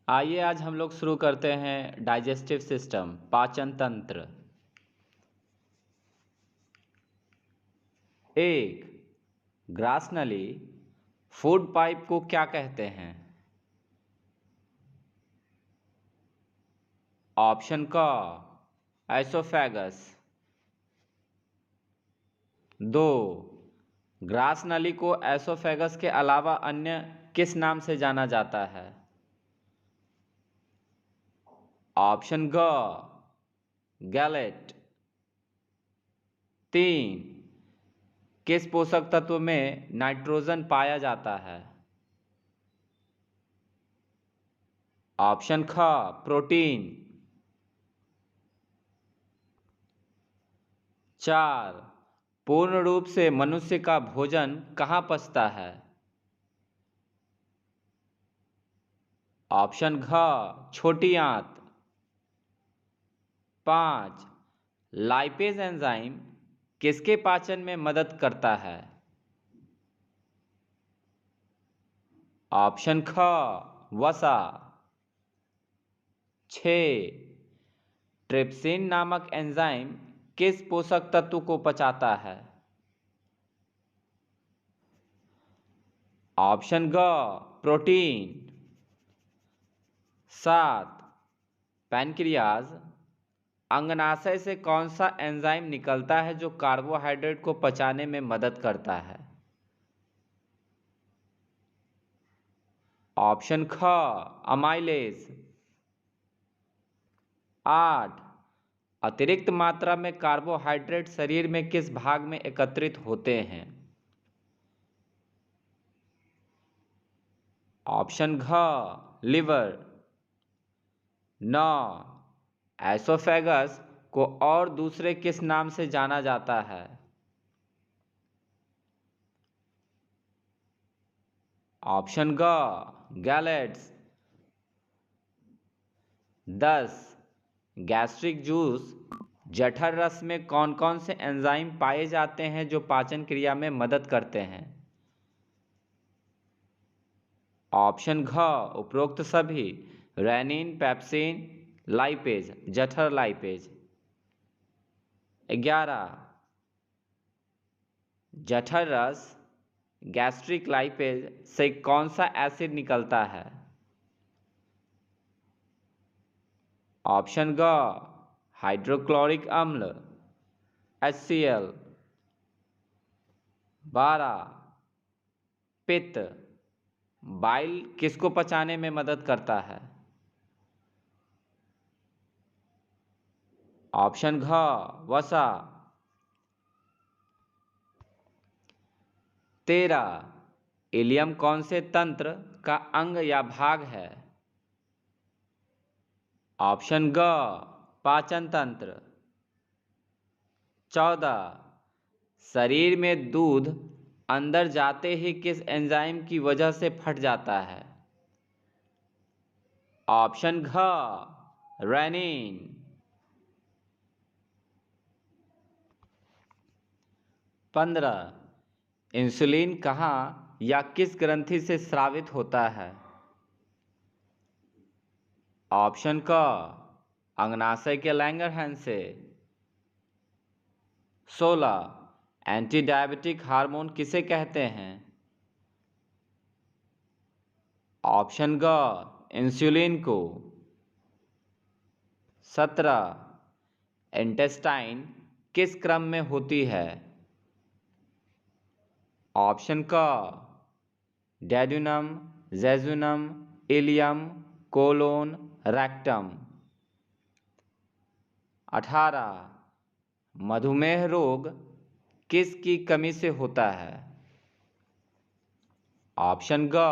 आइए आज हम लोग शुरू करते हैं डाइजेस्टिव सिस्टम, पाचन तंत्र। एक, ग्रास नली फूड पाइप को क्या कहते हैं? ऑप्शन क, एसोफेगस। 2, ग्रास नली को एसोफेगस के अलावा अन्य किस नाम से जाना जाता है? ऑप्शन ग, गैलेट। 3, किस पोषक तत्व में नाइट्रोजन पाया जाता है? ऑप्शन ख, प्रोटीन। 4, पूर्ण रूप से मनुष्य का भोजन कहाँ पचता है? ऑप्शन घ, छोटी आंत। 5, लाइपेज एंजाइम किसके पाचन में मदद करता है? ऑप्शन ख, वसा। 6, ट्रिप्सिन नामक एंजाइम किस पोषक तत्व को पचाता है? ऑप्शन ग, प्रोटीन। 7, पैनक्रियाज अंगनाशय से कौन सा एंजाइम निकलता है जो कार्बोहाइड्रेट को पचाने में मदद करता है? ऑप्शन ख, अमाइलेज। 8, अतिरिक्त मात्रा में कार्बोहाइड्रेट शरीर में किस भाग में एकत्रित होते हैं? ऑप्शन घ, लिवर। 9, एसोफेगस को और दूसरे किस नाम से जाना जाता है? ऑप्शन ग, गैलेट्स। 10, गैस्ट्रिक जूस जठर रस में कौन कौन से एंजाइम पाए जाते हैं जो पाचन क्रिया में मदद करते हैं? ऑप्शन घ, उपरोक्त सभी, रेनिन, पेप्सिन, लाइपेज, जठर लाइपेज। 11, जठर रस गैस्ट्रिक लाइपेज से कौन सा एसिड निकलता है? ऑप्शन ग, हाइड्रोक्लोरिक अम्ल, HCl। 12, पित्त बाइल किसको पचाने में मदद करता है? ऑप्शन घ, वसा। 13, इलियम कौन से तंत्र का अंग या भाग है? ऑप्शन ग, पाचन तंत्र। 14, शरीर में दूध अंदर जाते ही किस एंजाइम की वजह से फट जाता है? ऑप्शन घ, रेनिन। 15, इंसुलिन कहाँ या किस ग्रंथि से स्रावित होता है? ऑप्शन क, अंगनाशय के लैंगरहैंस से। 16, एंटी डायबिटिक हार्मोन किसे कहते हैं? ऑप्शन ग, इंसुलिन को। 17, इंटेस्टाइन किस क्रम में होती है? ऑप्शन क, डेड्यूनम, जेजुनम, इलियम, कोलोन, रेक्टम। 18, मधुमेह रोग किस की कमी से होता है? ऑप्शन ग,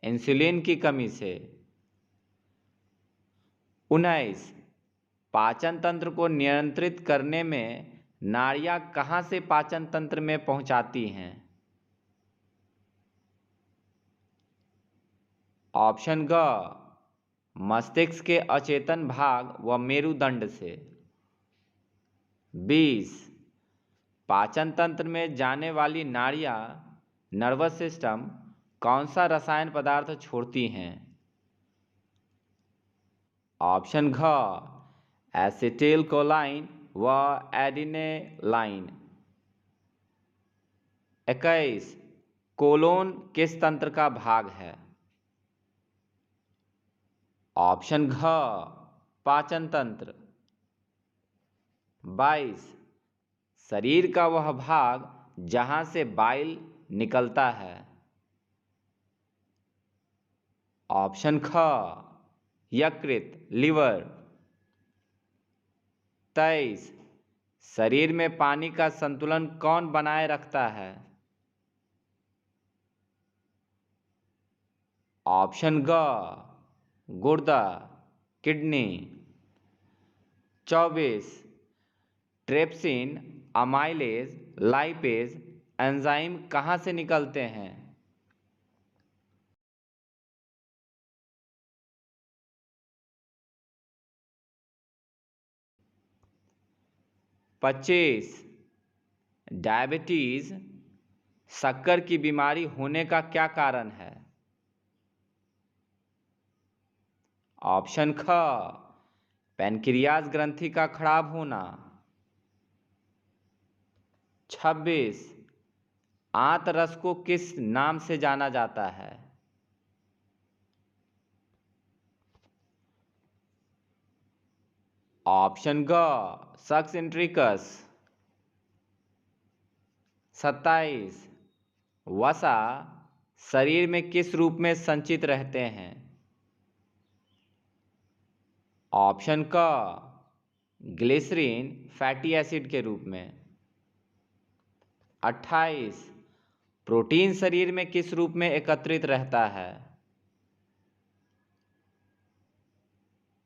इंसुलिन की कमी से। 19, पाचन तंत्र को नियंत्रित करने में नाड़ियाँ कहाँ से पाचन तंत्र में पहुँचाती हैं? ऑप्शन ग, मस्तिष्क के अचेतन भाग व मेरुदंड से। 20, पाचन तंत्र में जाने वाली नाड़ियाँ नर्वस सिस्टम कौन सा रसायन पदार्थ छोड़ती हैं? ऑप्शन घ एसिटिल कोलाइन व एडिनेलाइन। 21 कोलोन किस तंत्र का भाग है? ऑप्शन घ पाचन तंत्र। 22 शरीर का वह भाग जहां से बाइल निकलता है। ऑप्शन ख यकृत लिवर। 23 शरीर में पानी का संतुलन कौन बनाए रखता है? ऑप्शन ग गुर्दा kidney. 24 trypsin amylase lipase enzyme कहाँ से निकलते हैं? पच्चीस डायबिटीज शक्कर की बीमारी होने का क्या कारण है? ऑप्शन ख पैनक्रियाज ग्रंथि का खराब होना। 26 आंत रस को किस नाम से जाना जाता है? ऑप्शन ग सक्स इंट्रिकस। 27 वसा शरीर में किस रूप में संचित रहते हैं? ऑप्शन क ग्लिसरीन फैटी एसिड के रूप में। 28 प्रोटीन शरीर में किस रूप में एकत्रित रहता है?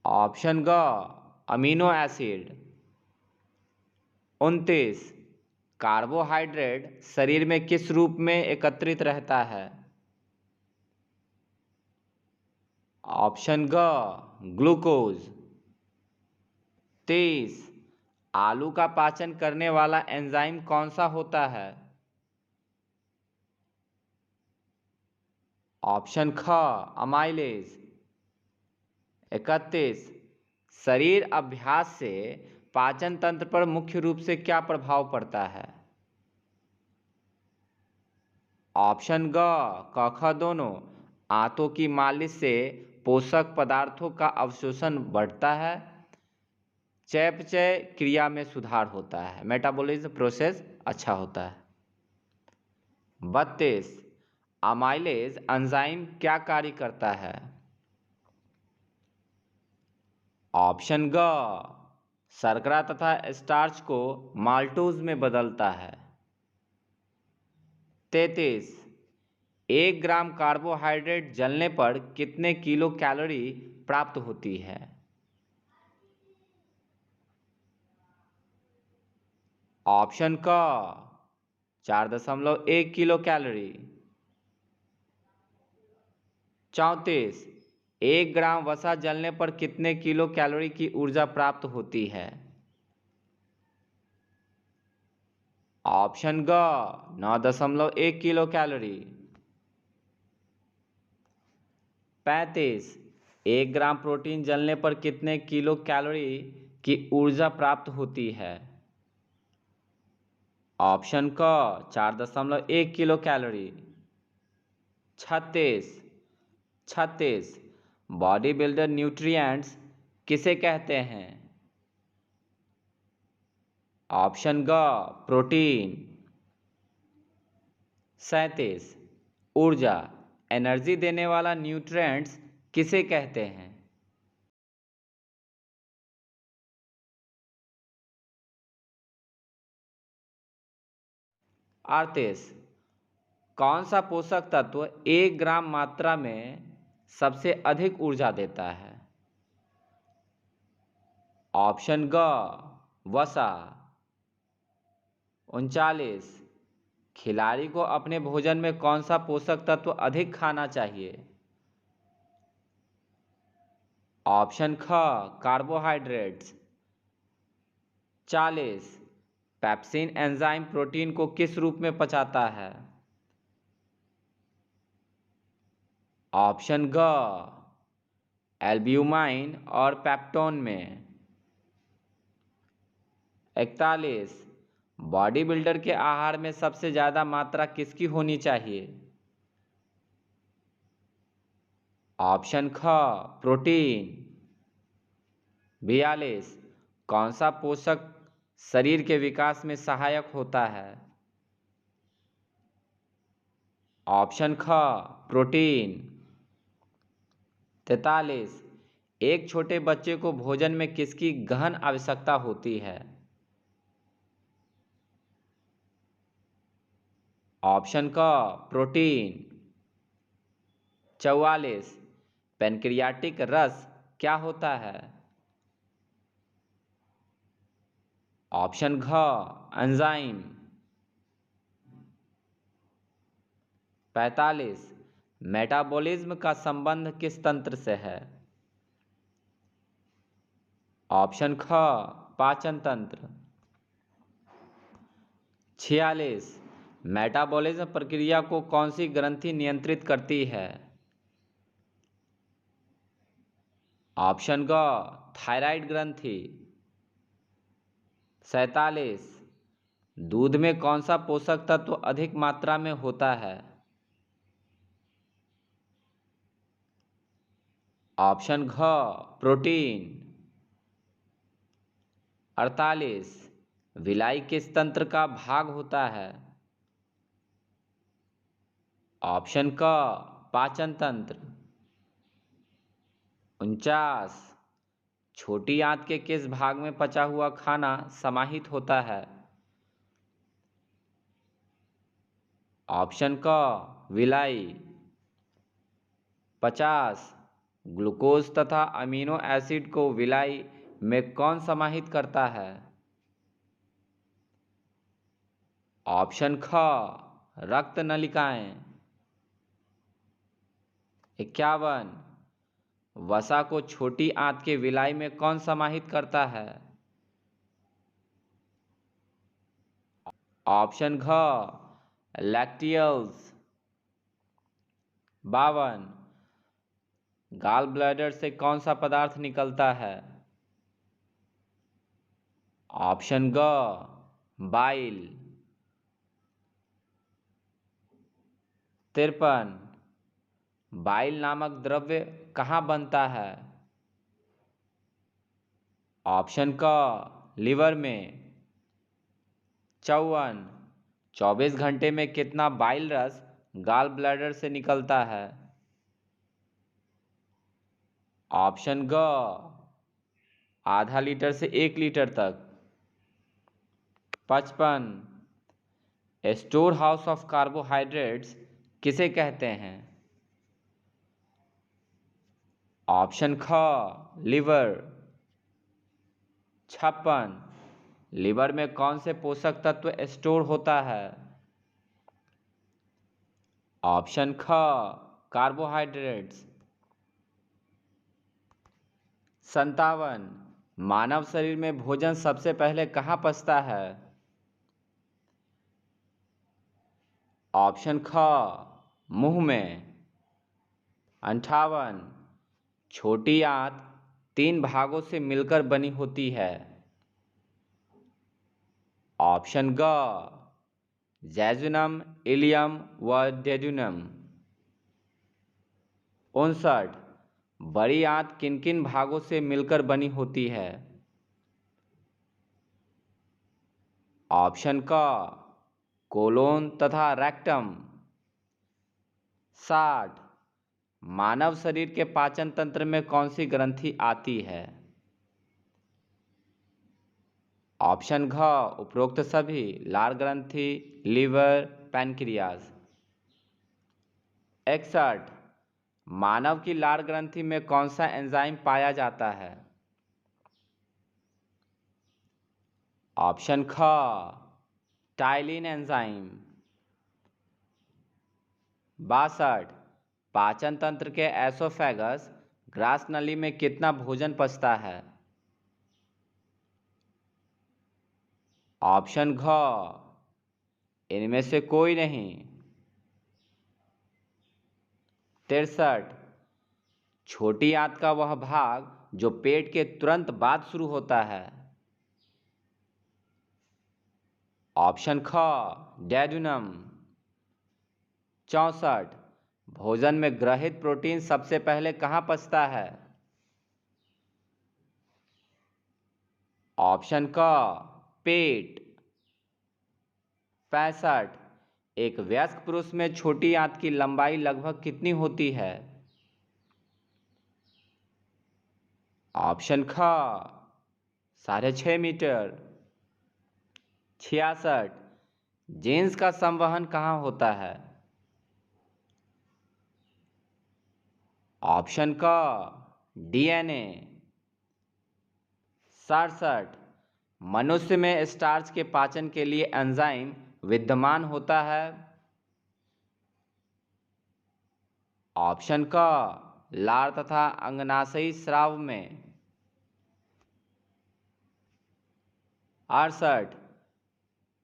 ऑप्शन ग अमीनो एसिड। 29 कार्बोहाइड्रेट शरीर में किस रूप में एकत्रित रहता है? ऑप्शन ग ग्लूकोज। 23 आलू का पाचन करने वाला एंजाइम कौन सा होता है? ऑप्शन ख अमाइलेज। 31 शरीर अभ्यास से पाचन तंत्र पर मुख्य रूप से क्या प्रभाव पड़ता है? ऑप्शन ग क ख दोनों आंतों की मालिश से पोषक पदार्थों का अवशोषण बढ़ता है, चयापचय क्रिया में सुधार होता है, मेटाबॉलिज्म प्रोसेस अच्छा होता है। 32 अमाइलेज एंजाइम क्या कार्य करता है? ऑप्शन ग शर्करा तथा स्टार्च को माल्टोज में बदलता है। 33 1 ग्राम कार्बोहाइड्रेट जलने पर कितने किलो कैलोरी प्राप्त होती है? ऑप्शन क 4.1 किलो कैलोरी। 34 1 ग्राम वसा जलने पर कितने किलो कैलोरी की ऊर्जा प्राप्त होती है? ऑप्शन ग 9.1 किलो कैलोरी। 35 1 ग्राम प्रोटीन जलने पर कितने किलो कैलोरी की ऊर्जा प्राप्त होती है? ऑप्शन क 4.1 kilo calorie. 36 body builder nutrients किसे कहते हैं? ऑप्शन ग प्रोटीन। 37 ऊर्जा एनर्जी देने वाला न्यूट्रिएंट्स किसे कहते हैं? 38 कौन सा पोषक तत्व 1 ग्राम मात्रा में सबसे अधिक ऊर्जा देता है? ऑप्शन ग वसा। 39 खिलाड़ी को अपने भोजन में कौन सा पोषक तत्व अधिक खाना चाहिए? ऑप्शन ख कार्बोहाइड्रेट्स। 40 पेप्सिन एंजाइम प्रोटीन को किस रूप में पचाता है? ऑप्शन ग एल्ब्यूमाइन और पेप्टोन में। 41, बॉडी बिल्डर के आहार में सबसे ज़्यादा मात्रा किसकी होनी चाहिए? ऑप्शन ख, प्रोटीन। 42, कौन सा पोषक शरीर के विकास में सहायक होता है? ऑप्शन ख, प्रोटीन। 43, एक छोटे बच्चे को भोजन में किसकी गहन आवश्यकता होती है? ऑप्शन क, प्रोटीन। 44, पैनक्रियाटिक रस क्या होता है? ऑप्शन घ, एंजाइम। 45, मेटाबॉलिज्म का संबंध किस तंत्र से है? ऑप्शन ख, पाचन तंत्र। 46, मेटाबॉलिज्म प्रक्रिया को कौन सी ग्रंथि नियंत्रित करती है? ऑप्शन ग, थायराइड ग्रंथि। 47, दूध में कौन सा पोषक तत्व अधिक मात्रा में होता है? ऑप्शन घ, प्रोटीन। 48, विलाई किस तंत्र का भाग होता है? ऑप्शन क, पाचन तंत्र। 49, छोटी आंत के किस भाग में पचा हुआ खाना समाहित होता है? ऑप्शन क, विलाई। 50, ग्लूकोज तथा अमीनो एसिड को विलाई में कौन समाहित करता है? ऑप्शन ख, रक्त नलिकाएं। 51, वसा को छोटी आंत के विलाई में कौन समाहित करता है? ऑप्शन घ, लैक्टियल्स। 52, गॉल ब्लैडर से कौन सा पदार्थ निकलता है? ऑप्शन ग, बाइल। 53, बाइल नामक द्रव्य कहाँ बनता है? ऑप्शन क, लिवर में। 54, 24 घंटे में कितना बाइल रस गॉल ब्लैडर से निकलता है? ऑप्शन ग, आधा लीटर से 1 लीटर तक। 55, स्टोर हाउस ऑफ कार्बोहाइड्रेट्स किसे कहते हैं? ऑप्शन ख, लिवर। 56, लिवर में कौन से पोषक तत्व स्टोर होता है? ऑप्शन ख, कार्बोहाइड्रेट्स। 57, मानव शरीर में भोजन सबसे पहले कहाँ पचता है? ऑप्शन ख, मुंह में। 58, छोटी आंत 3 भागों से मिलकर बनी होती है। ऑप्शन ग, जैजुनम, इलियम व डेड्यूनम। 59, बड़ी आंत किन किन भागों से मिलकर बनी होती है? ऑप्शन क, कोलोन तथा रेक्टम। 60, मानव शरीर के पाचन तंत्र में कौन सी ग्रंथि आती है? ऑप्शन घ, उपरोक्त सभी, लार ग्रंथि, लीवर, पैनक्रियाज। 61, मानव की लार ग्रंथि में कौन सा एंजाइम पाया जाता है? ऑप्शन ख, टाइलिन एंजाइम। 62, पाचन तंत्र के एसोफेगस ग्रास नली में कितना भोजन पचता है? ऑप्शन घ, इनमें से कोई नहीं। 63, छोटी आंत का वह भाग जो पेट के तुरंत बाद शुरू होता है। ऑप्शन ख डेड्यूनम। 64, भोजन में ग्रहित प्रोटीन सबसे पहले कहाँ पचता है? ऑप्शन क पेट। 65, एक वयस्क पुरुष में छोटी आंत की लंबाई लगभग कितनी होती है? ऑप्शन ख 6.5 मीटर। 66, जीन्स का संवहन कहाँ होता है? ऑप्शन क डीएनए। 67, मनुष्य में स्टार्च के पाचन के लिए एंजाइम विद्यमान होता है। ऑप्शन क लार तथा अंगनाशयी स्राव में। 68,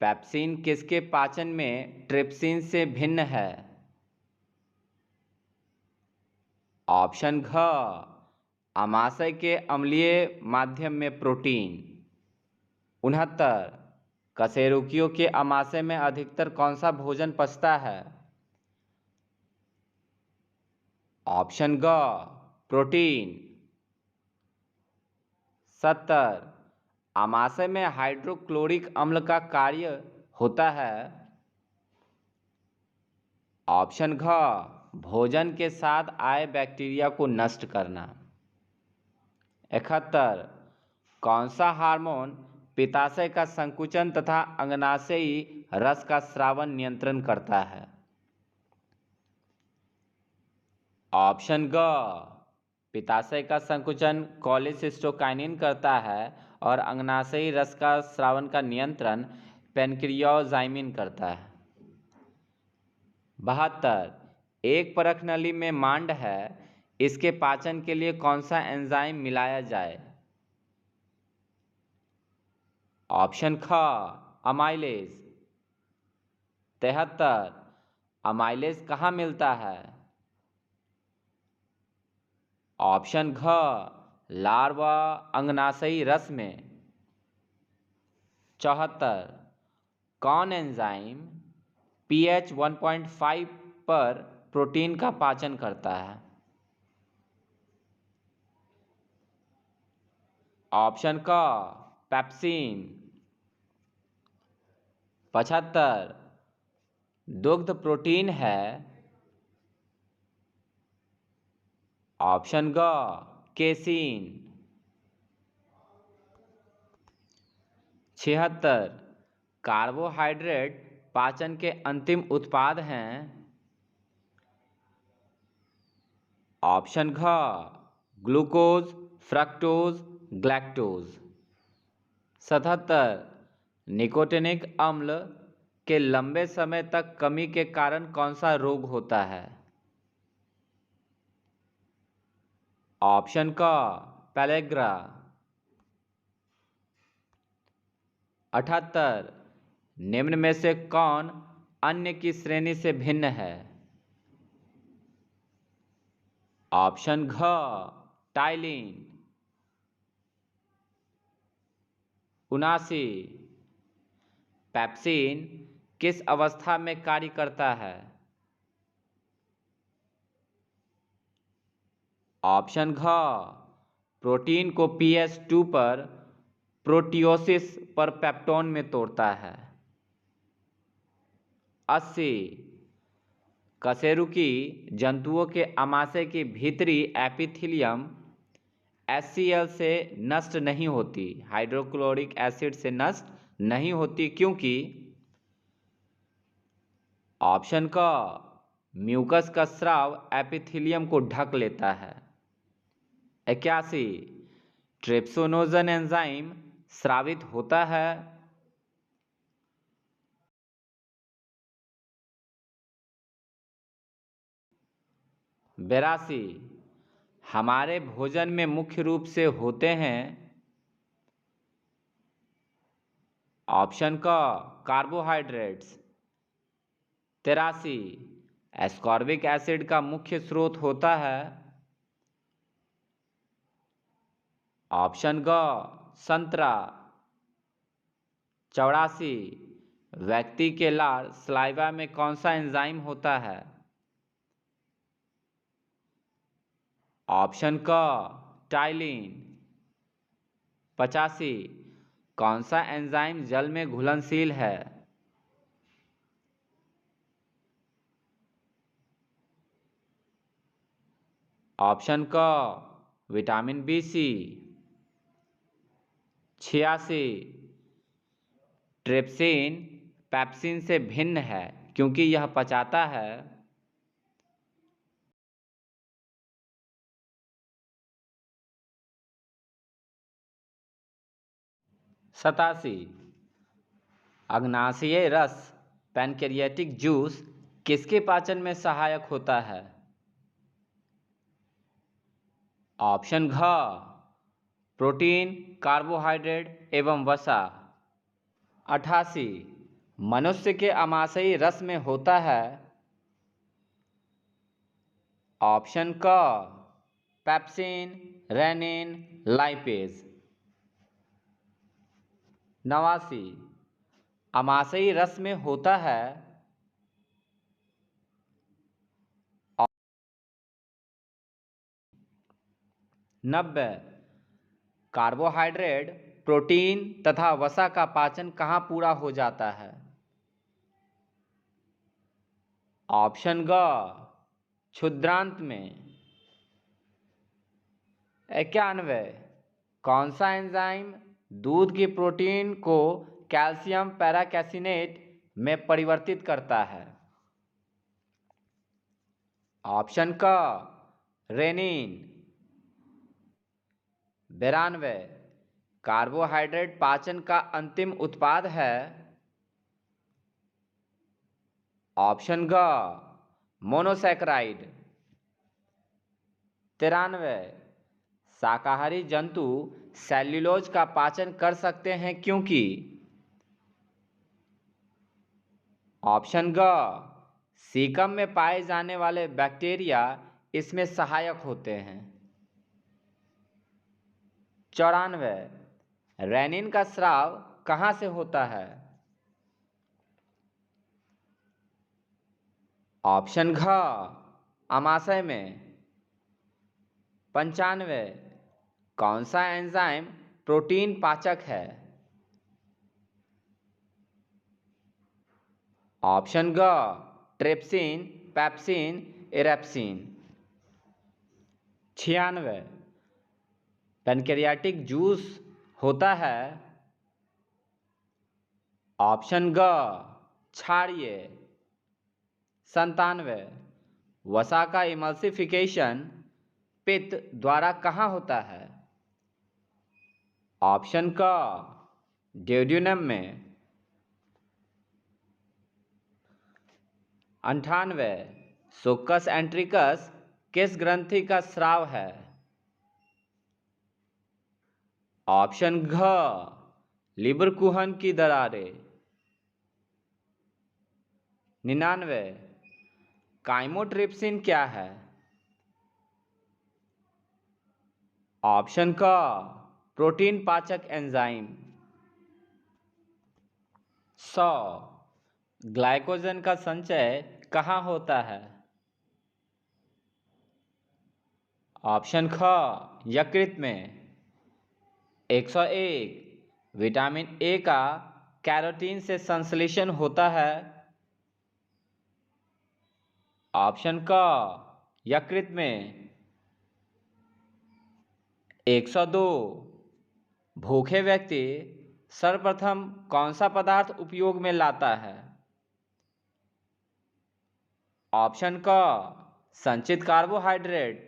पेप्सिन किसके पाचन में ट्रिप्सिन से भिन्न है? ऑप्शन घ आमाशय के अम्लीय माध्यम में प्रोटीन। 69, कशेरुकियों के आमाशय में अधिकतर कौन सा भोजन पचता है? ऑप्शन ग प्रोटीन। 70, आमाशय में हाइड्रोक्लोरिक अम्ल का कार्य होता है। ऑप्शन घ भोजन के साथ आए बैक्टीरिया को नष्ट करना। 71, कौन सा हार्मोन पित्ताशय का संकुचन तथा अंगनाशयी रस का स्रावन नियंत्रण करता है? ऑप्शन ग पित्ताशय का संकुचन कोलेसिस्टोकाइनिन करता है और अंगनाशयी रस का स्रावन का नियंत्रण पेनक्रियाजाइमिन करता है। 72, एक परख नली में मांड है, इसके पाचन के लिए कौन सा एंजाइम मिलाया जाए? ऑप्शन ख अमाइलेज। 73, अमाइलेज कहाँ मिलता है? ऑप्शन घ लार व अंगनाशयी रस में। 74, कौन एंजाइम pH 1.5 पर प्रोटीन का पाचन करता है? ऑप्शन क पेप्सिन। 75, दुग्ध प्रोटीन है। ऑप्शन ग केसीन। 76, कार्बोहाइड्रेट पाचन के अंतिम उत्पाद हैं। ऑप्शन घ ग्लूकोज, फ्रक्टोज, ग्लैक्टोज। 77, निकोटिनिक अम्ल के लंबे समय तक कमी के कारण कौन सा रोग होता है? ऑप्शन क पेलेग्रा। 78, निम्न में से कौन अन्य की श्रेणी से भिन्न है? ऑप्शन घ टाइलिन। 79, पेप्सिन किस अवस्था में कार्य करता है? ऑप्शन घ प्रोटीन को pH 2 पर प्रोटियोसिस पर पेप्टोन में तोड़ता है। 80, कशेरुकी जंतुओं के आमाशय की भीतरी एपिथेलियम HCl से नष्ट नहीं होती, हाइड्रोक्लोरिक एसिड से नष्ट नहीं होती, क्योंकि ऑप्शन क म्यूकस का स्राव एपिथेलियम को ढक लेता है। 81, ट्रिप्सोनोजन एंजाइम स्रावित होता है। 82, हमारे भोजन में मुख्य रूप से होते हैं। ऑप्शन क कार्बोहाइड्रेट्स। 83, एस्कॉर्बिक एसिड का मुख्य स्रोत होता है। ऑप्शन ग संतरा। 84, व्यक्ति के लार सलाइवा में कौन सा एंजाइम होता है? ऑप्शन क टाइलिन। 85, कौन सा एंजाइम जल में घुलनशील है? ऑप्शन क vitamin B C. 86, trypsin pepsin से भिन्न है क्योंकि यह पचाता है। 87, अग्नाशयी रस पैनक्रियाटिक जूस किसके पाचन में सहायक होता है? ऑप्शन घ प्रोटीन, कार्बोहाइड्रेट एवं वसा। 88, मनुष्य के आमाशयी रस में होता है। ऑप्शन क पेप्सिन, रेनिन, लाइपेज। 89, आमाशयी रस में होता है। 90, कार्बोहाइड्रेट, प्रोटीन तथा वसा का पाचन कहाँ पूरा हो जाता है? ऑप्शन ग क्षुद्रांत में। 91, कौन सा एंजाइम दूध की प्रोटीन को कैल्शियम पैराकैसिनेट में परिवर्तित करता है? ऑप्शन क रेनिन। 92, कार्बोहाइड्रेट पाचन का अंतिम उत्पाद है। ऑप्शन ग मोनोसैकराइड। 93, शाकाहारी जंतु सेल्यूलोज का पाचन कर सकते हैं क्योंकि? ऑप्शन ग सीकम में पाए जाने वाले बैक्टीरिया इसमें सहायक होते हैं। 94, रेनिन का स्राव कहाँ से होता है? ऑप्शन घ आमाशय में। 95, कौन सा एंजाइम प्रोटीन पाचक है? ऑप्शन ग trypsin, pepsin, erepsin. 96, pancreatic juice होता है। ऑप्शन ग क्षारीय। 97, वसा का इमल्सिफिकेशन पित्त द्वारा कहाँ होता है? ऑप्शन क ड्यूडेनम में। 98, सोक्कस एंट्रिकस किस ग्रंथि का स्राव है? ऑप्शन घ लिबरकुहन की दरारें। 99, काइमोट्रिप्सिन क्या है? ऑप्शन क प्रोटीन पाचक एंजाइम। 100, ग्लाइकोजन का संचय कहाँ होता है? ऑप्शन ख यकृत में। 101, विटामिन ए का कैरोटीन से संश्लेषण होता है। ऑप्शन क यकृत में। 102, भूखे व्यक्ति सर्वप्रथम कौन सा पदार्थ उपयोग में लाता है? ऑप्शन क संचित कार्बोहाइड्रेट।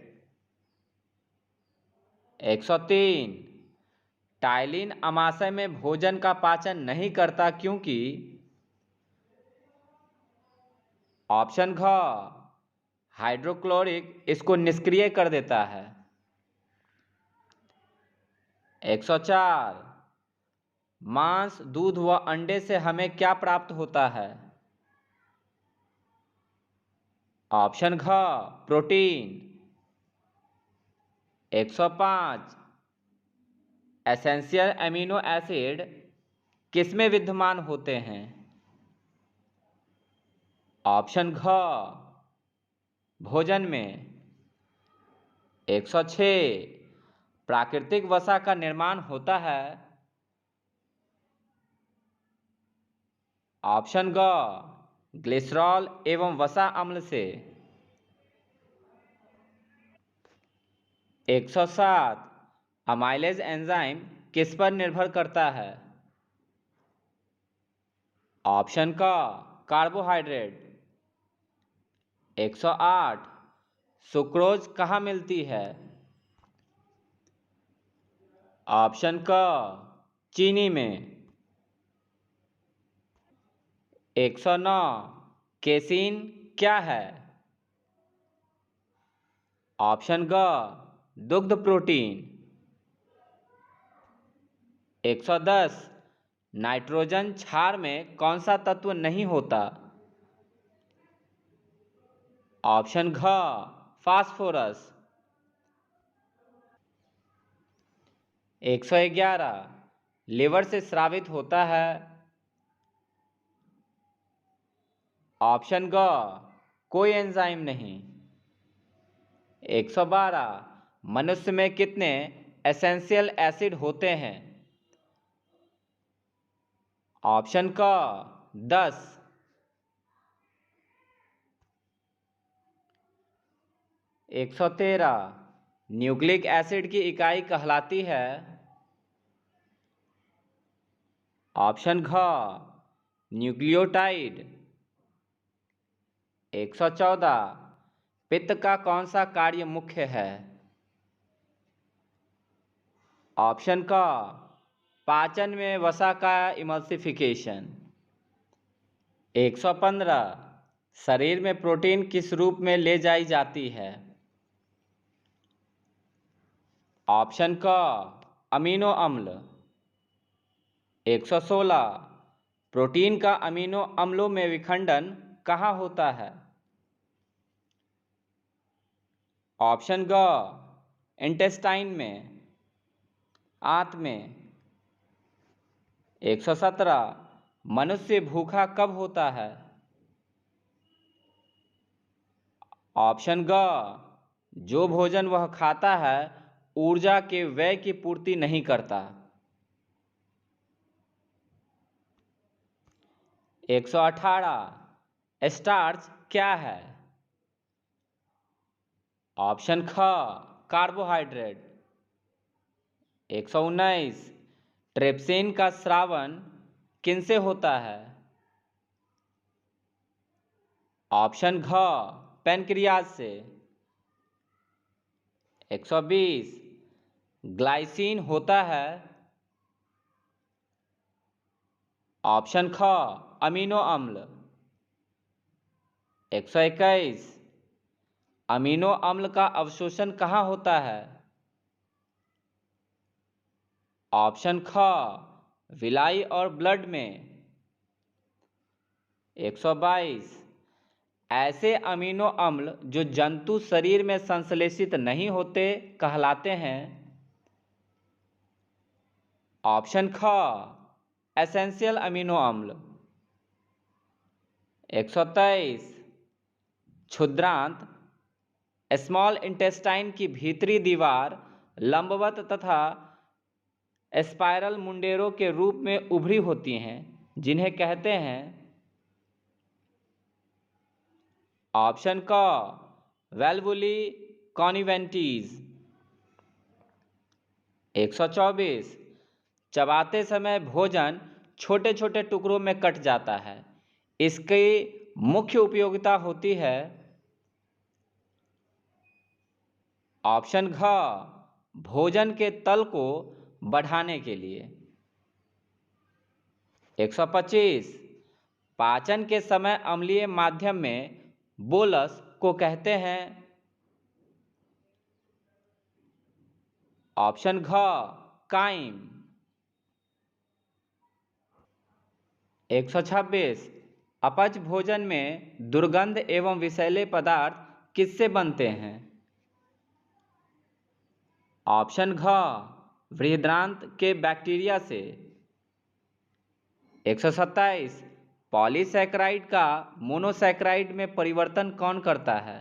103, टाइलिन अमाशय में भोजन का पाचन नहीं करता क्योंकि? ऑप्शन घ हाइड्रोक्लोरिक इसको निष्क्रिय कर देता है। 104, मांस, दूध व अंडे से हमें क्या प्राप्त होता है? ऑप्शन घ प्रोटीन। 105, एसेंशियल अमीनो एसिड किसमें विद्यमान होते हैं? ऑप्शन घ भोजन में। 106 प्राकृतिक वसा का निर्माण होता है। ऑप्शन ग ग्लिसरॉल एवं वसा अम्ल से। 107 अमाइलेज एंजाइम किस पर निर्भर करता है? ऑप्शन क कार्बोहाइड्रेट। 108 सुक्रोज कहाँ मिलती है? ऑप्शन क चीनी में। 109 केसीन क्या है? ऑप्शन ग दुग्ध प्रोटीन। 110 नाइट्रोजन क्षार में कौन सा तत्व नहीं होता? ऑप्शन घ फास्फोरस। 111 लिवर से स्रावित होता है। ऑप्शन ग कोई एंजाइम नहीं। 112 मनुष्य में कितने एसेंशियल एसिड होते हैं? ऑप्शन क 10। 113 न्यूक्लिक एसिड की इकाई कहलाती है। ऑप्शन घ न्यूक्लियोटाइड। 114 पित्त का कौन सा कार्य मुख्य है? ऑप्शन क पाचन में वसा का इमल्सिफिकेशन। 115 शरीर में प्रोटीन किस रूप में ले जाई जाती है? ऑप्शन क अमीनो अम्ल। 116 प्रोटीन का अमीनो अम्लों में विखंडन कहाँ होता है? ऑप्शन ग इंटेस्टाइन में, आंत में। 117 मनुष्य भूखा कब होता है? ऑप्शन ग जो भोजन वह खाता है ऊर्जा के व्यय की पूर्ति नहीं करता। 118 स्टार्च क्या है? ऑप्शन ख कार्बोहाइड्रेट। 119 ट्रिप्सिन का स्रावन किनसे होता है? ऑप्शन घ पैनक्रियाज से। 120 ग्लाइसिन होता है। ऑप्शन ख अमीनो अम्ल। 121 अमीनो अम्ल का अवशोषण कहाँ होता है? ऑप्शन ख विलाई और ब्लड में। 122 ऐसे अमीनो अम्ल जो जंतु शरीर में संश्लेषित नहीं होते कहलाते हैं। ऑप्शन ख एसेंशियल अमीनो अम्ल। 123 क्षुद्रांत स्मॉल इंटेस्टाइन की भीतरी दीवार लंबवत तथा स्पाइरल मुंडेरों के रूप में उभरी होती हैं जिन्हें कहते हैं। ऑप्शन क वेल्वुली कॉनिवेंटीज। 124 चबाते समय भोजन छोटे छोटे टुकड़ों में कट जाता है, इसकी मुख्य उपयोगिता होती है। ऑप्शन घ भोजन के तल को बढ़ाने के लिए। 125 पाचन के समय अम्लीय माध्यम में बोलस को कहते हैं। ऑप्शन घ काइम। 126 अपच भोजन में दुर्गंध एवं विषैले पदार्थ किससे बनते हैं? ऑप्शन घ बृहदान्त्र के बैक्टीरिया से। 127 पॉलीसैकेराइड का मोनोसैकेराइड में परिवर्तन कौन करता है?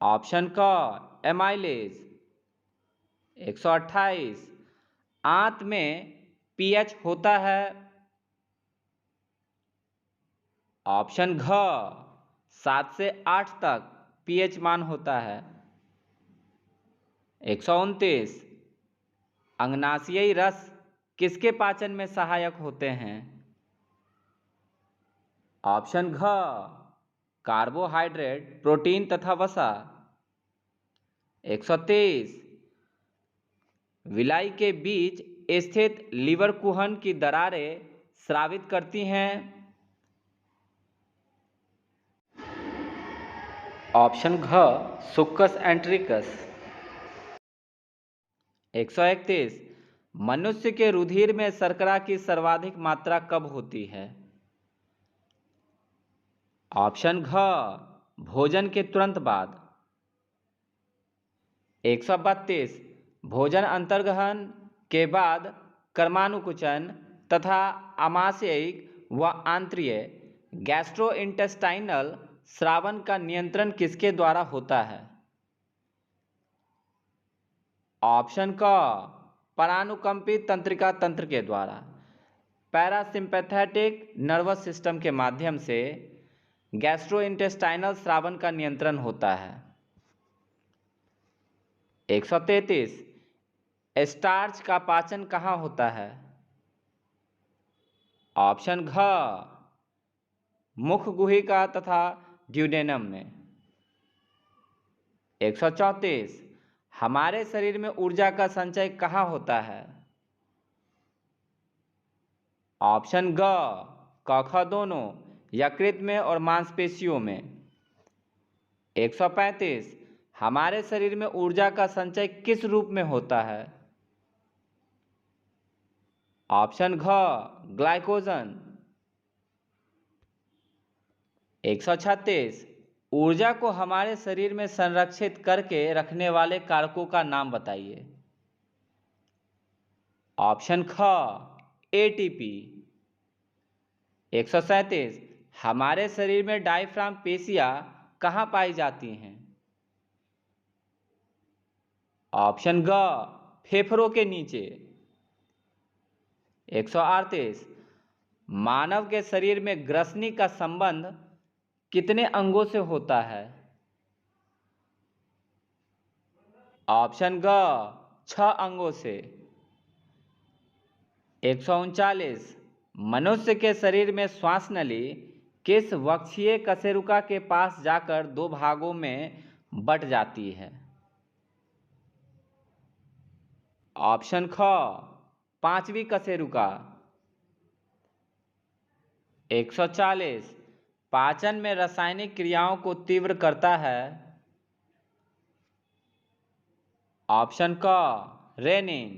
ऑप्शन क एमाइलेज। 128 आंत में पीएच होता है? ऑप्शन घ 7 से 8 तक पीएच मान होता है। 129 अंगनाशीय रस किसके पाचन में सहायक होते हैं? ऑप्शन घ कार्बोहाइड्रेट, प्रोटीन तथा वसा। 123 विलाई के बीच स्थित लीवर कुहन की दरारें स्रावित करती हैं? ऑप्शन घ सुक्कस एंट्रिकस। 131 मनुष्य के रुधिर में शर्करा की सर्वाधिक मात्रा कब होती है? ऑप्शन घ भोजन के तुरंत बाद। 132 भोजन अंतर्ग्रहण के बाद कर्मानुकुचन तथा आमाशयिक व आंत्रीय गैस्ट्रोइंटेस्टाइनल स्रावन का नियंत्रण किसके द्वारा होता है? ऑप्शन क परानुकंपित तंत्रिका तंत्र के द्वारा। पैरासिम्पैथेटिक नर्वस सिस्टम के माध्यम से गैस्ट्रोइंटेस्टाइनल स्रावन का नियंत्रण होता है। 133 स्टार्च का पाचन कहाँ होता है? ऑप्शन घ मुख गुहिका तथा ड्यूडेनम में। 134 हमारे शरीर में ऊर्जा का संचय कहाँ होता है? ऑप्शन ग क ख दोनों, यकृत में और मांसपेशियों में। 135 हमारे शरीर में ऊर्जा का संचय किस रूप में होता है? ऑप्शन घ ग्लाइकोजन। 136 ऊर्जा को हमारे शरीर में संरक्षित करके रखने वाले कारकों का नाम बताइए। ऑप्शन ख एटीपी। 137 हमारे शरीर में डायफ्राम पेशियां कहाँ पाई जाती हैं? ऑप्शन ग फेफड़ों के नीचे। 138 मानव के शरीर में ग्रसनी का संबंध कितने अंगों से होता है? ऑप्शन ग 6 अंगों से। 139 मनुष्य के शरीर में श्वास नली किस वक्षीय कशेरुका के पास जाकर 2 भागों में बट जाती है? ऑप्शन ख 5वीं कशेरुका। 140 पाचन में रासायनिक क्रियाओं को तीव्र करता है? ऑप्शन क रेनिन।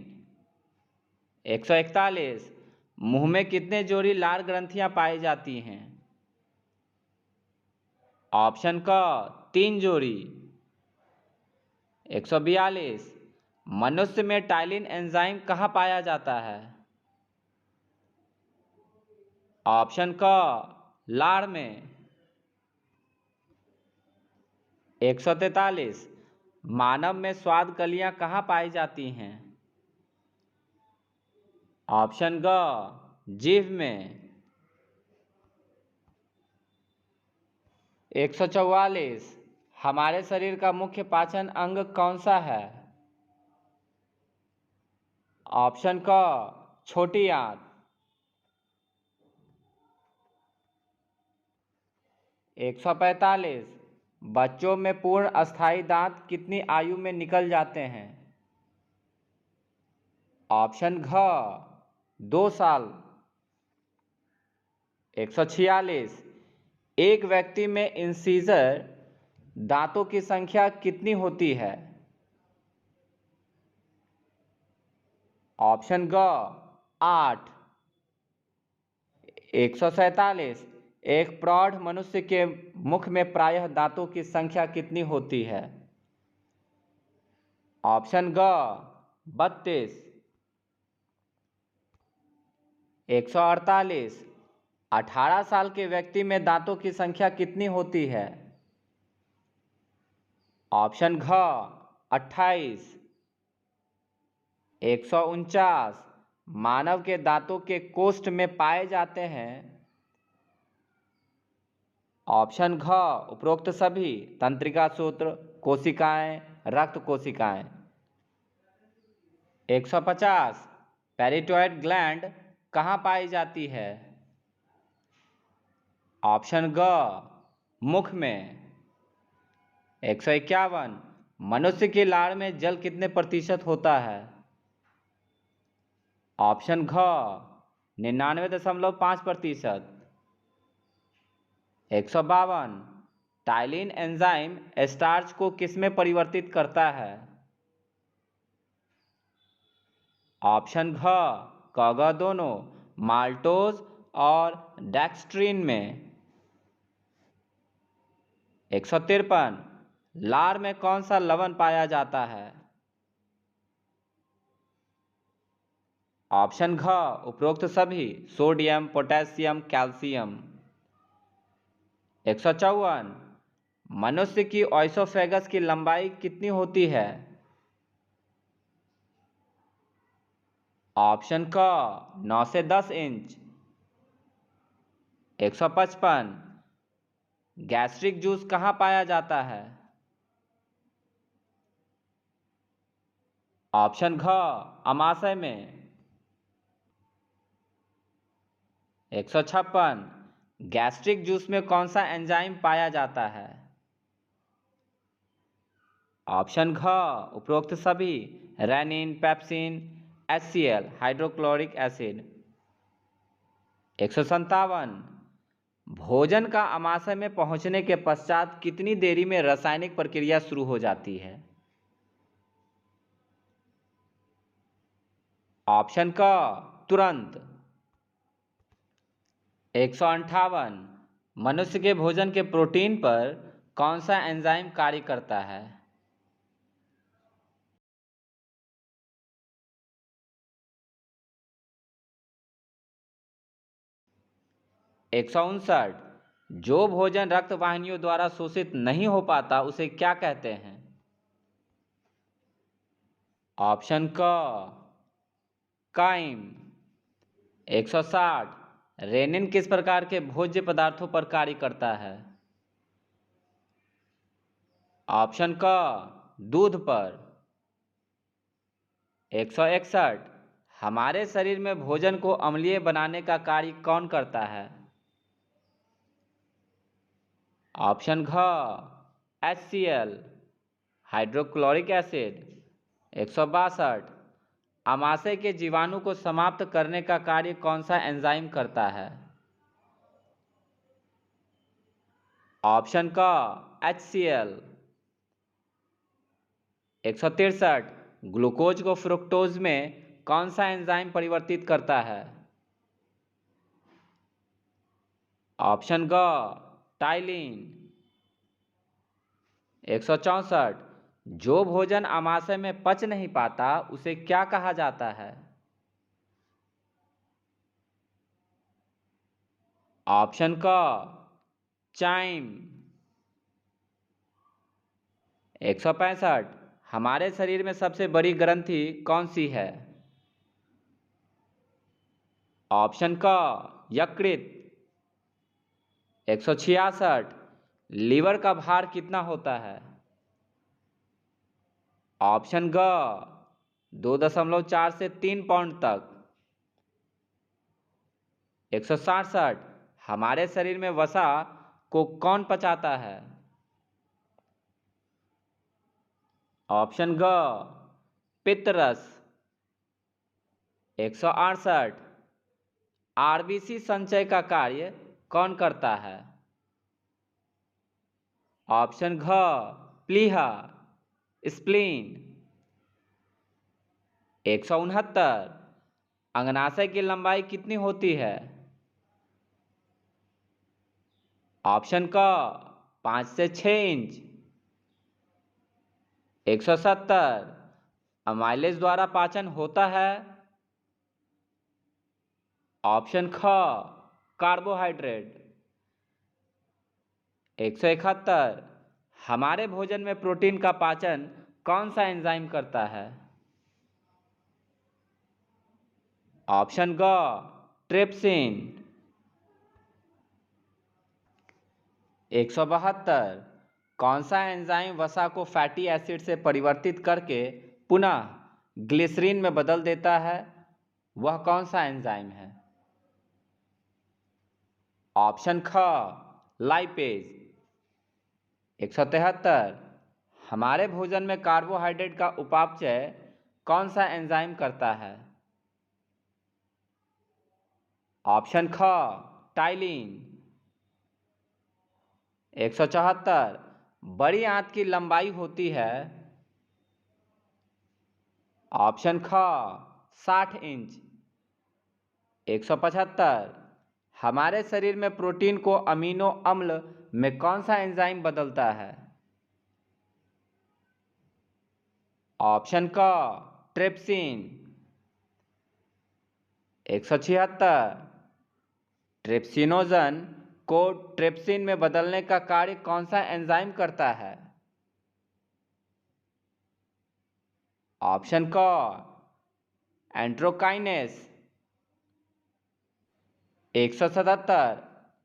141 मुंह में कितने जोड़ी लार ग्रंथियां पाई जाती हैं? ऑप्शन क 3 जोड़ी। 142 मनुष्य में टाइलिन एंजाइम कहाँ पाया जाता है? ऑप्शन क लार में। 143 मानव में स्वाद कलियां कहाँ पाई जाती हैं? ऑप्शन ग जीभ में। 144 हमारे शरीर का मुख्य पाचन अंग कौन सा है? ऑप्शन क छोटी आंत। 145 बच्चों में पूर्ण अस्थायी दांत कितनी आयु में निकल जाते हैं? ऑप्शन घ 2 साल। 146 एक व्यक्ति में इंसीजर दांतों की संख्या कितनी होती है? ऑप्शन ग 8। 147 एक प्रौढ़ मनुष्य के मुख में प्रायः दांतों की संख्या कितनी होती है? ऑप्शन ग 32। 148। 18 साल के व्यक्ति में दांतों की संख्या कितनी होती है? ऑप्शन घ 28। 149। मानव के दांतों के कोष्ठ में पाए जाते हैं। ऑप्शन घ उपरोक्त सभी, तंत्रिका सूत्र, कोशिकाएं, रक्त कोशिकाएं। 150। पैराटाइड ग्लैंड कहाँ पाई जाती है? ऑप्शन ग मुख में। 151। मनुष्य की लार में जल कितने प्रतिशत होता है? ऑप्शन घ 99.5%। 152। टाइलिन एंजाइम स्टार्च को किसमें परिवर्तित करता है? ऑप्शन घ क ग दोनों, माल्टोज और डेक्स्ट्रीन में। 153। लार में कौन सा लवण पाया जाता है? ऑप्शन घ उपरोक्त सभी, सोडियम, पोटेशियम, कैल्शियम। 154। मनुष्य की ऑइसोफेगस की लंबाई कितनी होती है? ऑप्शन क 9 से 10 इंच। 155। गैस्ट्रिक जूस कहाँ पाया जाता है? ऑप्शन घ अमाशय में। 156। गैस्ट्रिक जूस में कौन सा एंजाइम पाया जाता है? ऑप्शन घ उपरोक्त सभी, rennin, pepsin, HCl, hydrochloric acid. 157। भोजन का अमाशय में पहुंचने के पश्चात कितनी देरी में रासायनिक प्रक्रिया शुरू हो जाती है? ऑप्शन क तुरंत। 158। मनुष्य के भोजन के प्रोटीन पर कौन सा एंजाइम कार्य करता है? 159। जो भोजन रक्त वाहिनियों द्वारा शोषित नहीं हो पाता उसे क्या कहते हैं? ऑप्शन क काइम। 160। रेनिन किस प्रकार के भोज्य पदार्थों पर कार्य करता है? ऑप्शन क दूध पर। 161। हमारे शरीर में भोजन को अम्लीय बनाने का कार्य कौन करता है? ऑप्शन घ HCl, हाइड्रोक्लोरिक एसिड। 162। अमाशय के जीवाणु को समाप्त करने का कार्य कौन सा एंजाइम करता है? ऑप्शन क HCl। 163। ग्लूकोज को फ्रुक्टोज में कौन सा एंजाइम परिवर्तित करता है? ऑप्शन ग टाइलिन। 164। जो भोजन अमाशय में पच नहीं पाता उसे क्या कहा जाता है? ऑप्शन क चाइम। 165। हमारे शरीर में सबसे बड़ी ग्रंथि कौन सी है? ऑप्शन क यकृत। 166। लीवर का भार कितना होता है? ऑप्शन ग 2.4 से 3 पाउंड तक। 167। हमारे शरीर में वसा को कौन पचाता है? ऑप्शन ग पित्तरस। 168। आरबीसी संचय का कार्य कौन करता है? ऑप्शन घ प्लीहा, स्प्लीन। 169। अंगनाशय की लंबाई कितनी होती है? ऑप्शन क 5 से 6 इंच। 170। अमाइलेज द्वारा पाचन होता है? ऑप्शन ख, कार्बोहाइड्रेट। 171, हमारे भोजन में प्रोटीन का पाचन कौन सा एंजाइम करता है? ऑप्शन ग, ट्रिप्सिन। 172, कौन सा एंजाइम वसा को फैटी एसिड से परिवर्तित करके पुनः ग्लिसरीन में बदल देता है? वह कौन सा एंजाइम है? ऑप्शन ख, लाइपेज। 173, हमारे भोजन में कार्बोहाइड्रेट का उपापचय कौन सा एंजाइम करता है? ऑप्शन ख, टाइलिन। 174, बड़ी आंत की लंबाई होती है? ऑप्शन ख, 60 इंच। 175, हमारे शरीर में प्रोटीन को अमीनो अम्ल में कौन सा एंजाइम बदलता है? ऑप्शन क, ट्रिप्सिन। 176, ट्रिप्सिनोजन को ट्रिप्सिन में बदलने का कार्य कौन सा एंजाइम करता है? ऑप्शन क, एंट्रोकाइनेस। 177,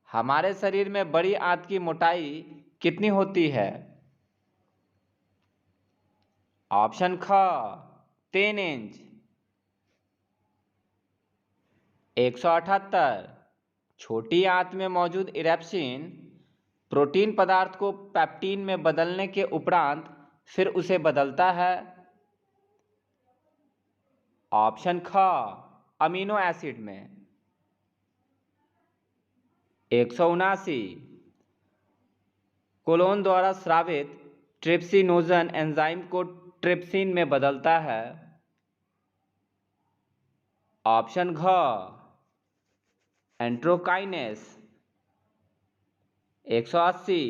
हमारे शरीर में बड़ी आंत की मोटाई कितनी होती है? ऑप्शन ख, 3 इंच। 178, छोटी आंत में मौजूद इरेप्सिन प्रोटीन पदार्थ को पेप्टीन में बदलने के उपरांत फिर उसे बदलता है? ऑप्शन ख, अमीनो एसिड में। 179, कोलोन द्वारा स्रावित ट्रिप्सिनोजन एंजाइम को ट्रिप्सिन में बदलता है? ऑप्शन घ, एंट्रोकाइनेस। 180,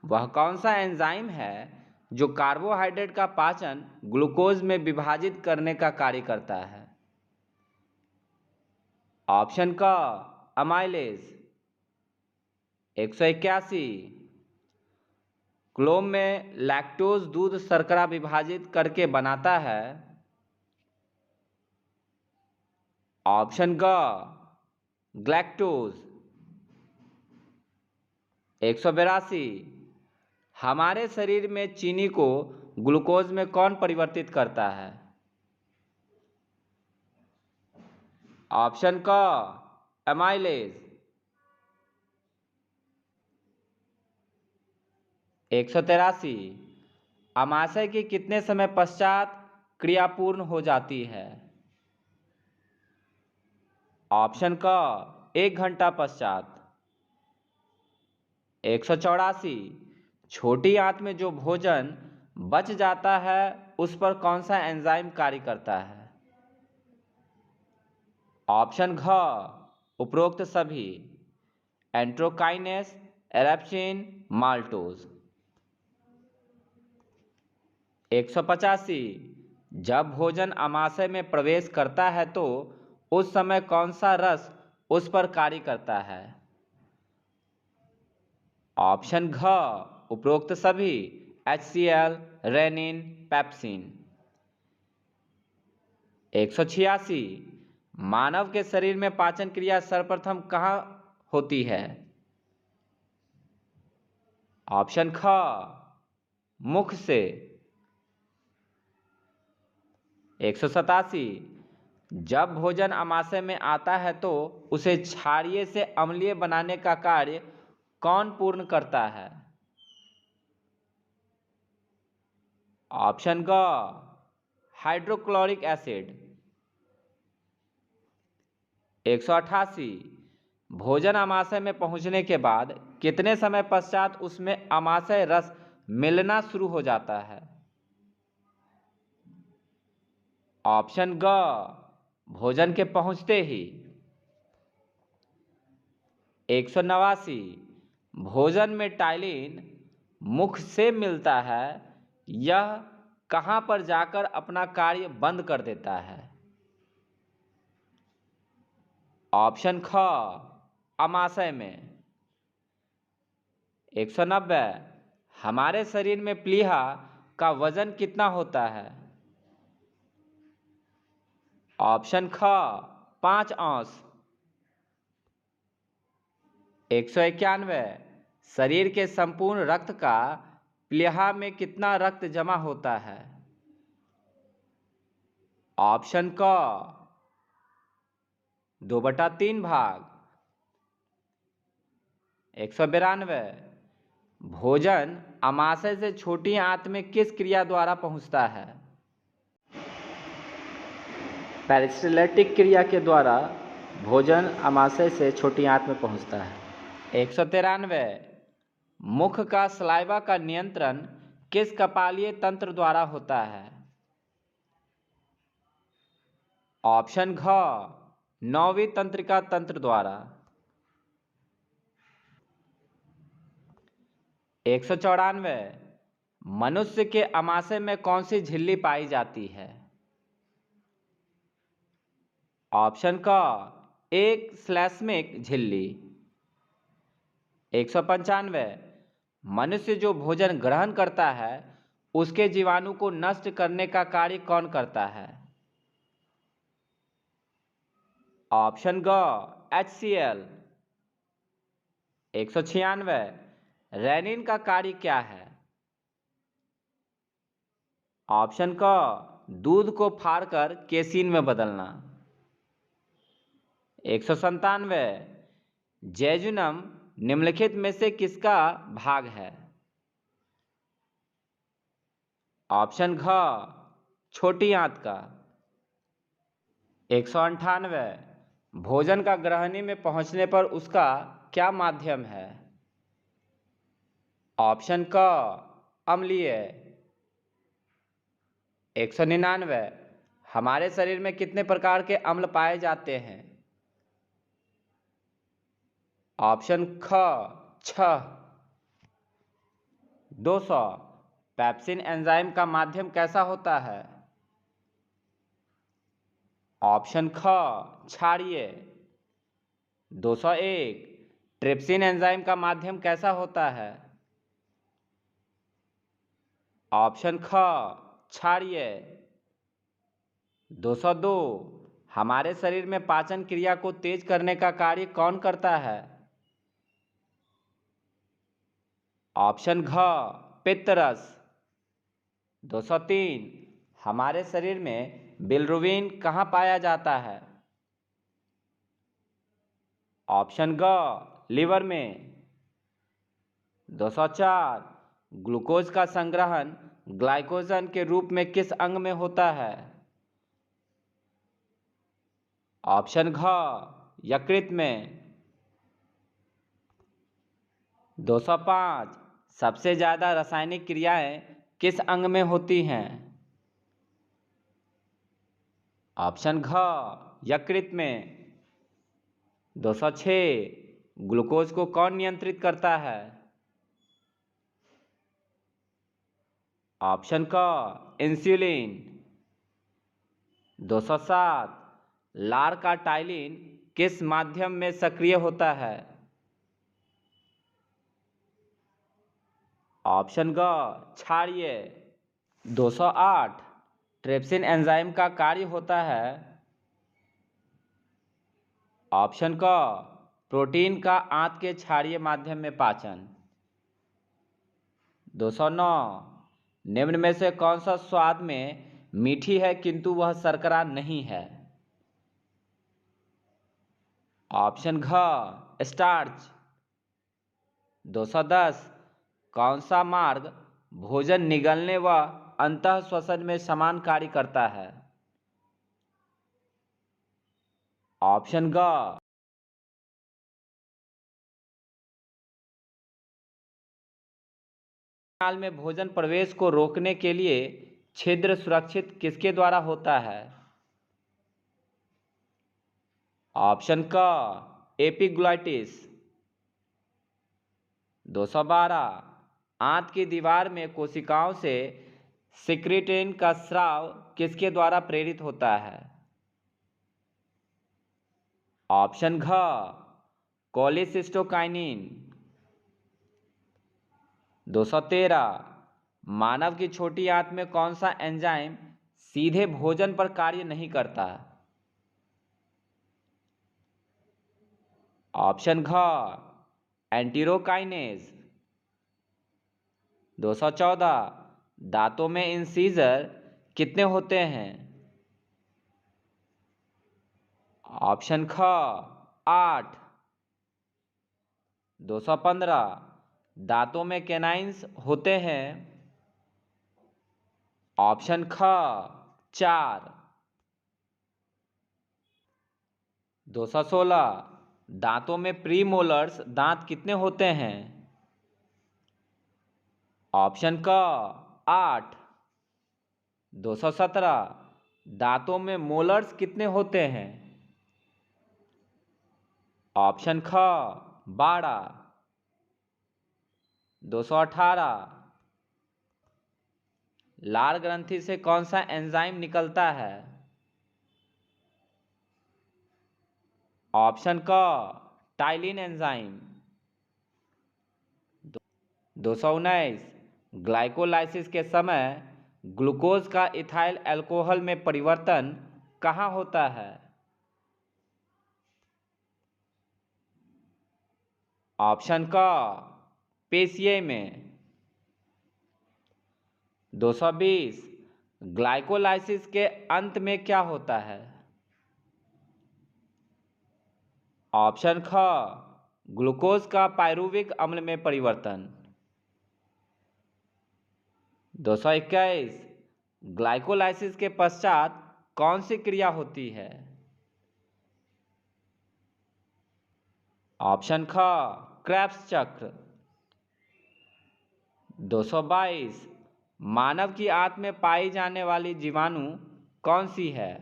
वह कौन सा एंजाइम है जो कार्बोहाइड्रेट का पाचन ग्लूकोज में विभाजित करने का कार्य करता है? ऑप्शन क, अमाइलेज। 181, क्लोम में लैक्टोज दूध शर्करा विभाजित करके बनाता है? ऑप्शन ग, ग्लैक्टोज। 182, हमारे शरीर में चीनी को ग्लूकोज में कौन परिवर्तित करता है? ऑप्शन क, एमाइलेज। 183, अमाशय के कितने समय पश्चात क्रिया पूर्ण हो जाती है? ऑप्शन क, 1 घंटा पश्चात। 184, छोटी आंत में जो भोजन बच जाता है उस पर कौन सा एंजाइम कार्य करता है? ऑप्शन घ, उपरोक्त सभी, एंट्रोकाइनेस, एरेप्सिन, माल्टोज। 185, जब भोजन अमाशय में प्रवेश करता है तो उस समय कौन सा रस उस पर कार्य करता है? ऑप्शन घ, उपरोक्त सभी, HCl, रेनिन, पेप्सिन। 186, मानव के शरीर में पाचन क्रिया सर्वप्रथम कहाँ होती है? ऑप्शन ख, मुख से। 187, जब भोजन अमाशय में आता है तो उसे क्षारीय से अम्लीय बनाने का कार्य कौन पूर्ण करता है? ऑप्शन ग, हाइड्रोक्लोरिक एसिड। 188, भोजन अमाशय में पहुंचने के बाद कितने समय पश्चात उसमें अमाशय रस मिलना शुरू हो जाता है? ऑप्शन ग, भोजन के पहुंचते ही। 189, भोजन में टाइलिन मुख से मिलता है, यह कहाँ पर जाकर अपना कार्य बंद कर देता है? ऑप्शन ख, अमाशय में। 190, हमारे शरीर में प्लीहा का वजन कितना होता है? ऑप्शन ख, 5 औंस। 191, शरीर के संपूर्ण रक्त का प्लीहा में कितना रक्त जमा होता है? ऑप्शन क, 2/3 भाग। 192, भोजन अमाशय से छोटी आंत में किस क्रिया द्वारा पहुंचता है? पेरिस्टाल्टिक क्रिया के द्वारा भोजन अमाशय से छोटी आंत में पहुंचता है। 193, मुख का सलाइवा का नियंत्रण किस कपालीय तंत्र द्वारा होता है? ऑप्शन घ, 9वीं तंत्रिका तंत्र द्वारा। 194, मनुष्य के अमाशय में कौन सी झिल्ली पाई जाती है? ऑप्शन क, एक श्लैष्मिक झिल्ली। 195, मनुष्य जो भोजन ग्रहण करता है उसके जीवाणु को नष्ट करने का कार्य कौन करता है? ऑप्शन ग, HCl। 196, रेनिन का कार्य क्या है? ऑप्शन क, दूध को फाड़कर केसीन में बदलना। 197, जैजुनम निम्नलिखित में से किसका भाग है? ऑप्शन घ, छोटी आंत का। 198, भोजन का ग्रहणी में पहुंचने पर उसका क्या माध्यम है? ऑप्शन क, अम्लीय। 199, हमारे शरीर में कितने प्रकार के अम्ल पाए जाते हैं? ऑप्शन ख, 6। 200, पेप्सिन एंजाइम का माध्यम कैसा होता है? ऑप्शन ख, क्षारीय। 201, ट्रिप्सिन एंजाइम का माध्यम कैसा होता है? ऑप्शन ख, क्षारीय। 202, हमारे शरीर में पाचन क्रिया को तेज करने का कार्य कौन करता है? ऑप्शन घ, पित्तरस। 203, हमारे शरीर में बिलिरुबिन कहाँ पाया जाता है? ऑप्शन ग, लीवर में। 204, ग्लूकोज का संग्रहण ग्लाइकोजन के रूप में किस अंग में होता है? ऑप्शन घ, यकृत में। 205, सबसे ज़्यादा रासायनिक क्रियाएं किस अंग में होती हैं? ऑप्शन घ, यकृत में। 206, ग्लूकोज को कौन नियंत्रित करता है? ऑप्शन क, इंसुलिन। 207, लार का टाइलिन किस माध्यम में सक्रिय होता है? ऑप्शन ग, क्षारीय। 208, ट्रिप्सिन एंजाइम का कार्य होता है? ऑप्शन क, प्रोटीन का आंत के क्षारीय माध्यम में पाचन। 209, निम्न में से कौन सा स्वाद में मीठी है किंतु वह शर्करा नहीं है? ऑप्शन घ, स्टार्च। 210, कौन सा मार्ग भोजन निगलने व अंतः श्वसन में समान कार्य करता है? ऑप्शन ग, नाल में भोजन प्रवेश को रोकने के लिए छिद्र सुरक्षित किसके द्वारा होता है? ऑप्शन क, एपिग्लॉटिस। 212, आंत की दीवार में कोशिकाओं से सिक्रेटिन का स्राव किसके द्वारा प्रेरित होता है? ऑप्शन घ कोलेसिस्टोकाइनिन। 213 मानव की छोटी आंत में कौन सा एंजाइम सीधे भोजन पर कार्य नहीं करता? ऑप्शन घ एंटीरोकाइनेज। 214 दांतों में इंसीजर कितने होते हैं? ऑप्शन ख 8। 215 दांतों में कैनाइन्स होते हैं? ऑप्शन ख 4। 216 दांतों में प्रीमोलर्स दांत कितने होते हैं? ऑप्शन क 8। 217 दांतों में मोलर्स कितने होते हैं? ऑप्शन ख 12। 218 लार ग्रंथि से कौन सा एंजाइम निकलता है? ऑप्शन क टाइलिन एंजाइम। 219 ग्लाइकोलाइसिस के समय ग्लूकोज का इथाइल अल्कोहल में परिवर्तन कहाँ होता है? ऑप्शन क पेशिये में। 220 ग्लाइकोलाइसिस के अंत में क्या होता है? ऑप्शन ख ग्लूकोज का पायरुविक अम्ल में परिवर्तन। 221 ग्लाइकोलाइसिस के पश्चात कौन सी क्रिया होती है? ऑप्शन ख क्रेब्स चक्र। 222 मानव की आंत में पाई जाने वाली जीवाणु कौन सी है?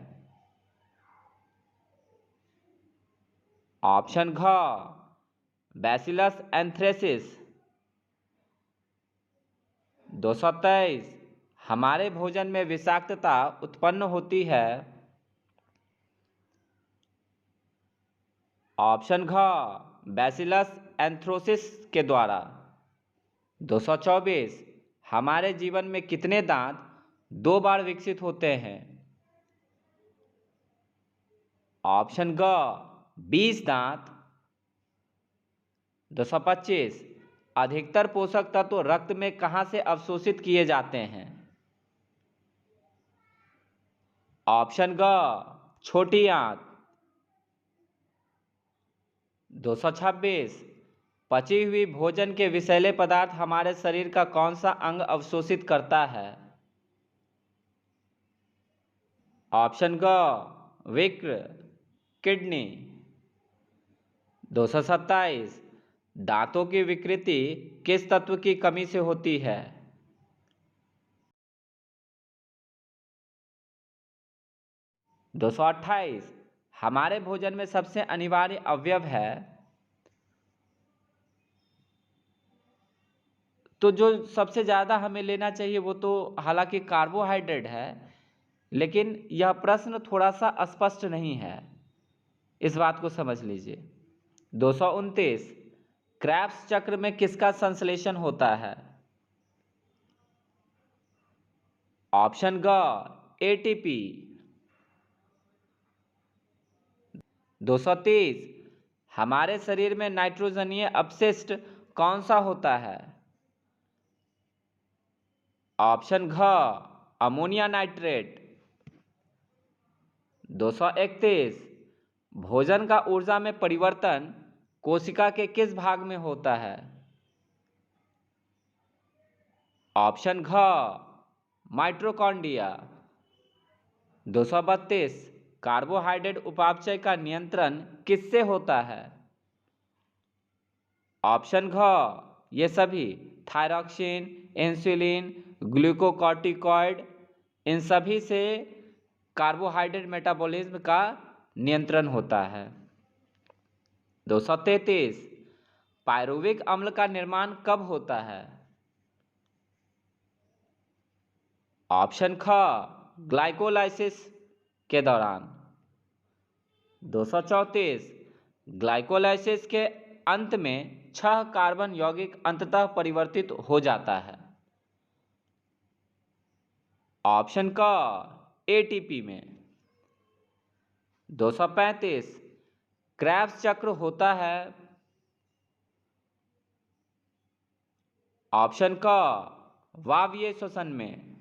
ऑप्शन घ बैसिलस एंथ्रेसिस। 223 हमारे भोजन में विषाक्तता उत्पन्न होती है? ऑप्शन घ बैसिलस एंथ्रोसिस के द्वारा। 224 हमारे जीवन में कितने दांत 2 बार विकसित होते हैं? ऑप्शन ग 20 दांत। 225 अधिकतर पोषक तत्व रक्त में कहाँ से अवशोषित किए जाते हैं? ऑप्शन ग छोटी आंत। 226 पची हुई भोजन के विषैले पदार्थ हमारे शरीर का कौन सा अंग अवशोषित करता है? ऑप्शन ग वृक्क किडनी। 227 दांतों की विकृति किस तत्व की कमी से होती है? दो सौ अट्ठाईस हमारे भोजन में सबसे अनिवार्य अवयव है? तो जो सबसे ज़्यादा हमें लेना चाहिए वो तो हालांकि कार्बोहाइड्रेट है, लेकिन यह प्रश्न थोड़ा सा अस्पष्ट नहीं है, इस बात को समझ लीजिए। 229 क्रेब्स चक्र में किसका संश्लेषण होता है? ऑप्शन ग एटीपी। 230 हमारे शरीर में नाइट्रोजनीय अपशिष्ट कौन सा होता है? ऑप्शन घ अमोनिया नाइट्रेट। 231 भोजन का ऊर्जा में परिवर्तन कोशिका के किस भाग में होता है? ऑप्शन घ माइटोकॉन्ड्रिया। 232 कार्बोहाइड्रेट उपापचय का नियंत्रण किससे होता है? ऑप्शन घ ये सभी थायरॉक्सिन, इंसुलिन, ग्लूकोकॉर्टिकॉइड, इन सभी से कार्बोहाइड्रेट मेटाबॉलिज्म का नियंत्रण होता है। 233 पायरुविक अम्ल का निर्माण कब होता है? ऑप्शन ख ग्लाइकोलाइसिस के दौरान। 234 ग्लाइकोलाइसिस के अंत में 6 कार्बन यौगिक अंततः परिवर्तित हो जाता है। ऑप्शन क एटीपी में। 235 क्रेब्स चक्र होता है। ऑप्शन क वायवीय श्वसन में।